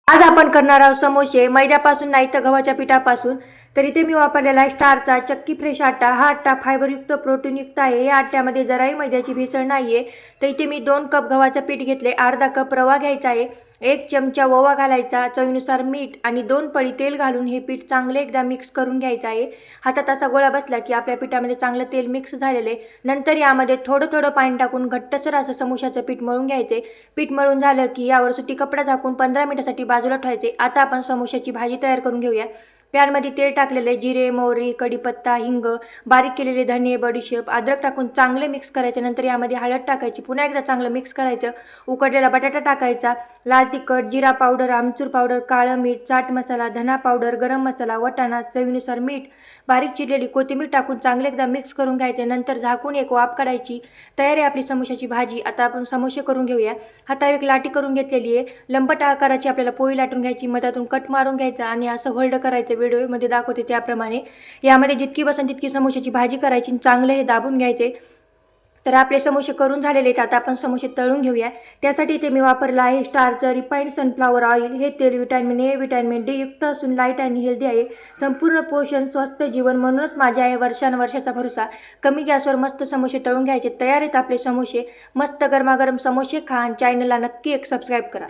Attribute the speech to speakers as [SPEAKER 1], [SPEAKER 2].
[SPEAKER 1] आज आपण करणार आहोत समोसे मैद्यापासून नाही तर गव्हाच्या पिठापासून। तर इथे मी वापरलेला आहे स्टारचा चक्की फ्रेश आटा। हा आटा फायबरयुक्त प्रोटीनयुक्त आहे। या आट्यामध्ये जराही मैद्याची भेसळ नाहीये। तर इथे मी 2 कप गव्हाचे पीठ घेतले, अर्धा कप रवा घ्यायचा आहे, 1 चमचा ओवा घालायचा, चवीनुसार मीठ आणि 2 पळी तेल घालून हे पीठ चांगले एकदा मिक्स करून घ्यायचं आहे। हातात असा गोळा बसला की आपल्या पिठामध्ये चांगलं तेल मिक्स झालेले। नंतर यामध्ये थोडं थोडं पाणी टाकून घट्टसर असं समोशाचं पीठ मळून घ्यायचे। पीठ मळून झालं की यावर सुती कपडा झाकून 15 मिनिटांसाठी बाजूला ठेवायचे। आता आपण समोशाची भाजी तयार करून घेऊया। पॅनमध्ये तेल टाकलेले, जिरे, मोहरी, कढीपत्ता, हिंग, बारीक केलेले धने, बडीशेप, अद्रक टाकून चांगले मिक्स करायचे। नंतर यामध्ये हळद टाकायची, पुन्हा एकदा चांगलं मिक्स करायचं। उकडलेला बटाटा टाकायचा, लाल तिखट, जिरा पावडर, आमचूर पावडर, काळं मीठ, चाट मसाला, धना पावडर, गरम मसाला, वाटाणा, चवीनुसार मीठ, बारीक चिरलेली कोथिंबीर टाकून चांगले एकदा मिक्स करून घ्यायचे। नंतर झाकून एक वाफ काढायची। तयार आहे आपली समोशाची भाजी। आता आपण समोसे करून घेऊया। हातावर एक लाटी करून घेतलेली आहे। लंबट आकाराची आपल्याला पोळी लाटून घ्यायची, मधातून कट मारून घ्यायचा आणि असं होल्ड करायचं। व्हिडिओमध्ये दाखवते त्याप्रमाणे यामध्ये जितकी बसन तितकी समोशाची भाजी करायची, चांगले हे दाबून घ्यायचे। तर आपले समोसे करून झालेले आहेत। आता आपण समोसे तळून घेऊया। त्यासाठी इथे मी वापरला आहे स्टारचं रिफाइंड सनफ्लॉवर ऑइल। हे तेल विटॅमिन ए, विटॅमिन डी युक्त असून लाईट आणि हेल्दी आहे। संपूर्ण पोषण, स्वस्थ जीवन, म्हणूनच माझ्या आहे वर्षानुवर्षाचा भरोसा। कमी गॅसवर मस्त समोसे तळून घ्यायचे। तयार आहेत आपले समोसे। मस्त गरमागरम समोसे खा आणि चॅनलला नक्की एक सबस्क्राईब करा।